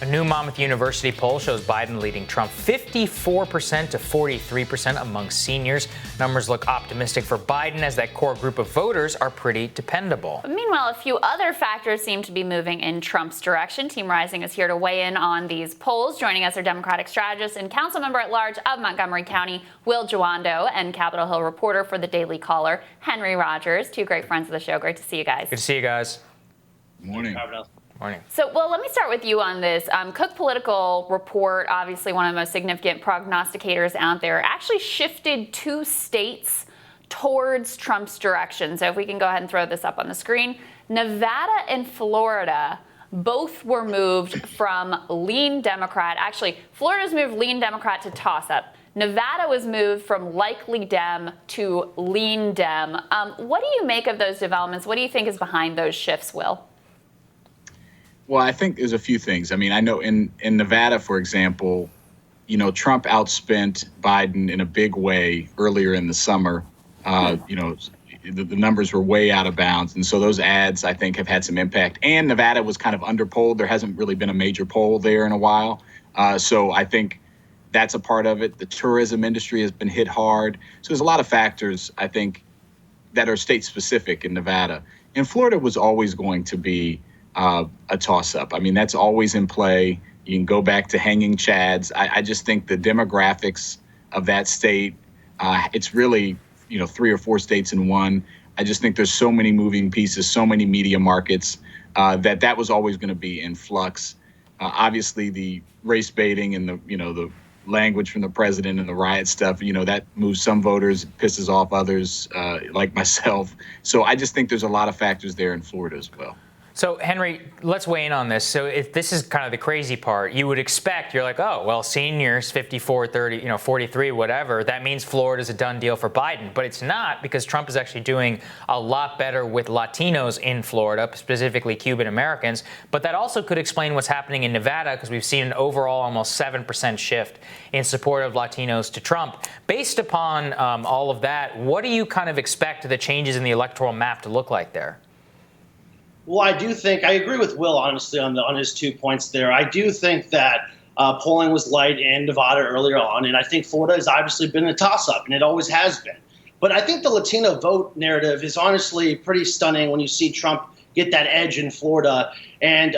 A new Monmouth University poll shows Biden leading Trump 54% to 43% among seniors. Numbers look optimistic for Biden as that core group of voters are pretty dependable. Meanwhile, a few other factors seem to be moving in Trump's direction. Team Rising is here to weigh in on these polls. Joining us are Democratic strategist and council member at large of Montgomery County, Will Jawando, and Capitol Hill reporter for the Daily Caller, Henry Rogers. Two great friends of the show. Great to see you guys. Good to see you guys. Morning. Morning. So, Will, let me start with you on this. Cook Political Report, obviously one of the most significant prognosticators out there, actually shifted 2 states towards Trump's direction. So if we can go ahead and throw this up on the screen. Nevada and Florida both were moved from lean Democrat. Actually, Florida's moved lean Democrat to toss-up. Nevada was moved from likely Dem to lean Dem. What do you make of those developments? What do you think is behind those shifts, Will? Well, I think there's a few things. I mean, I know in Nevada, for example, you know, Trump outspent Biden in a big way earlier in the summer. You know, the numbers were way out of bounds. And so those ads, I think, have had some impact. And Nevada was kind of underpolled. There hasn't really been a major poll there in a while. So I think that's a part of it. The tourism industry has been hit hard. So there's a lot of factors, I think, that are state specific in Nevada. And Florida was always going to be a toss-up. I mean, that's always in play. You can go back to hanging chads. I just think the demographics of that state, it's really, you know, 3 or 4 states in one. I just think there's so many moving pieces, so many media markets, that was always going to be in flux. Obviously, the race baiting and the language from the president and the riot stuff, you know, that moves some voters, pisses off others, like myself. So I just think there's a lot of factors there in Florida as well. So, Henry, let's weigh in on this. So if this is kind of the crazy part, you would expect, you're like, oh, well, seniors, 54, 30, 43, whatever, that means Florida's a done deal for Biden. But it's not, because Trump is actually doing a lot better with Latinos in Florida, specifically Cuban Americans. But that also could explain what's happening in Nevada, because we've seen an overall almost 7% shift in support of Latinos to Trump. Based upon all of that, what do you kind of expect the changes in the electoral map to look like there? Well, I do think I agree with Will, honestly, on his 2 points there. I do think that polling was light in Nevada earlier on, and I think Florida has obviously been a toss-up, and it always has been. But I think the Latino vote narrative is honestly pretty stunning when you see Trump get that edge in Florida and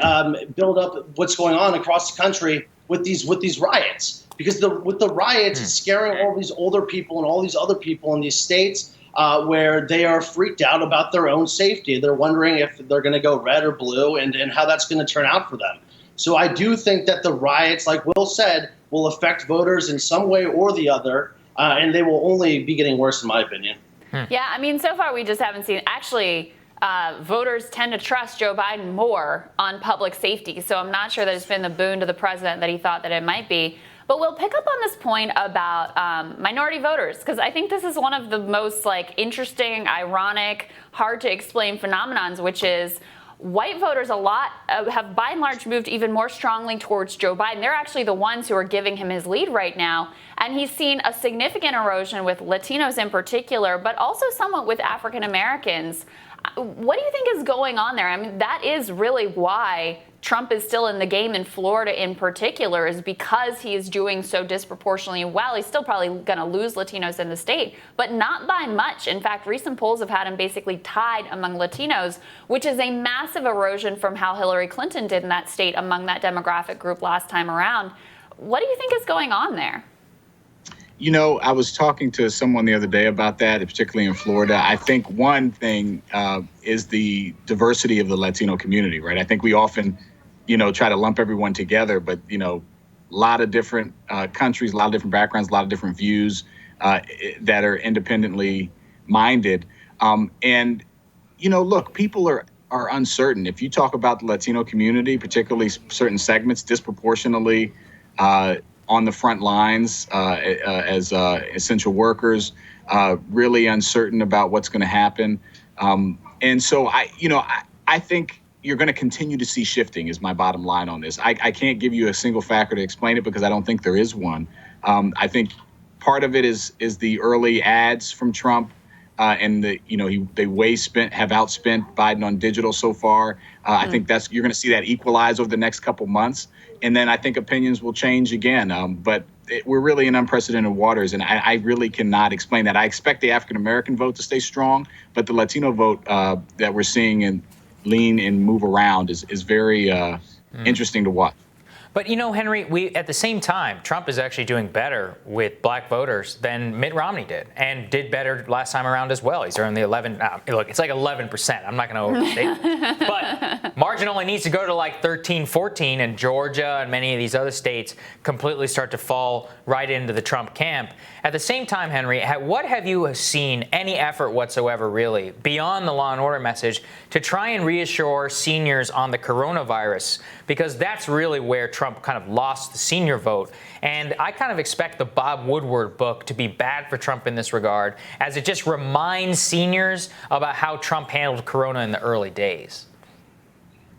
build up what's going on across the country with these riots. Because with the riots, it's scaring all these older people and all these other people in these states where they are freaked out about their own safety. They're wondering if they're going to go red or blue and how that's going to turn out for them. So I do think that the riots, like Will said, will affect voters in some way or the other, and they will only be getting worse, in my opinion. Yeah, I mean, so far we just haven't seen. Actually, voters tend to trust Joe Biden more on public safety. So I'm not sure that it's been the boon to the president that he thought that it might be. But we'll pick up on this point about minority voters, because I think this is one of the most interesting, ironic, hard to explain phenomenons, which is white voters have by and large moved even more strongly towards Joe Biden. They're actually the ones who are giving him his lead right now. And he's seen a significant erosion with Latinos in particular, but also somewhat with African Americans. What do you think is going on there? I mean, that is really why Trump is still in the game in Florida in particular, is because he is doing so disproportionately well. He's still probably going to lose Latinos in the state, but not by much. In fact, recent polls have had him basically tied among Latinos, which is a massive erosion from how Hillary Clinton did in that state among that demographic group last time around. What do you think is going on there? You know, I was talking to someone the other day about that, particularly in Florida. I think one thing is the diversity of the Latino community, right? I think we often, try to lump everyone together, but, a lot of different countries, a lot of different backgrounds, a lot of different views that are independently minded. And, look, people are uncertain. If you talk about the Latino community, particularly certain segments disproportionately on the front lines as essential workers, really uncertain about what's going to happen. And so I think you're going to continue to see shifting is my bottom line on this. I can't give you a single factor to explain it because I don't think there is one. I think part of it is the early ads from Trump and they have outspent Biden on digital so far. I think you're going to see that equalize over the next couple months, and then I think opinions will change again. But we're really in unprecedented waters, and I really cannot explain that. I expect the African American vote to stay strong, but the Latino vote that we're seeing and lean and move around is very interesting to watch. But, Henry, at the same time, Trump is actually doing better with black voters than Mitt Romney did, and did better last time around as well. He's earned the 11. Look, it's like 11%. I'm not going to overstate it. But margin only needs to go to like 13, 14, and Georgia and many of these other states completely start to fall right into the Trump camp. At the same time, Henry, what have you seen, any effort whatsoever, really, beyond the law and order message, to try and reassure seniors on the coronavirus? Because that's really where Trump kind of lost the senior vote. And I kind of expect the Bob Woodward book to be bad for Trump in this regard, as it just reminds seniors about how Trump handled corona in the early days.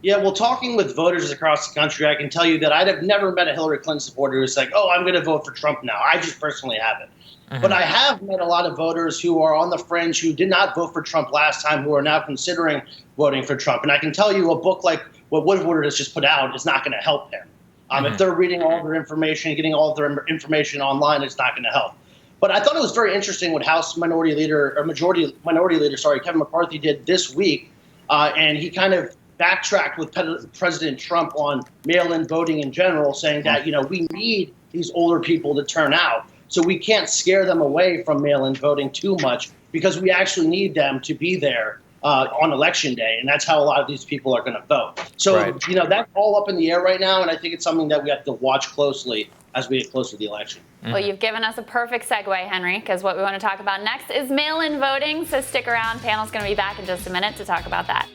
Yeah, well, talking with voters across the country, I can tell you that I'd have never met a Hillary Clinton supporter who's like, oh, I'm going to vote for Trump now. I just personally haven't. Mm-hmm. But I have met a lot of voters who are on the fringe who did not vote for Trump last time, who are now considering voting for Trump. And I can tell you a book like what Woodward has just put out is not going to help them. If they're reading all their information, getting all of their information online, it's not going to help. But I thought it was very interesting what Majority Leader Kevin McCarthy did this week. And he kind of backtracked with President Trump on mail-in voting in general, saying that, we need these older people to turn out. So we can't scare them away from mail-in voting too much, because we actually need them to be there on election day. And that's how a lot of these people are going to vote. So, right. That's all up in the air right now. And I think it's something that we have to watch closely as we get closer to the election. Well, you've given us a perfect segue, Henry, because what we want to talk about next is mail-in voting. So stick around. Panel's going to be back in just a minute to talk about that.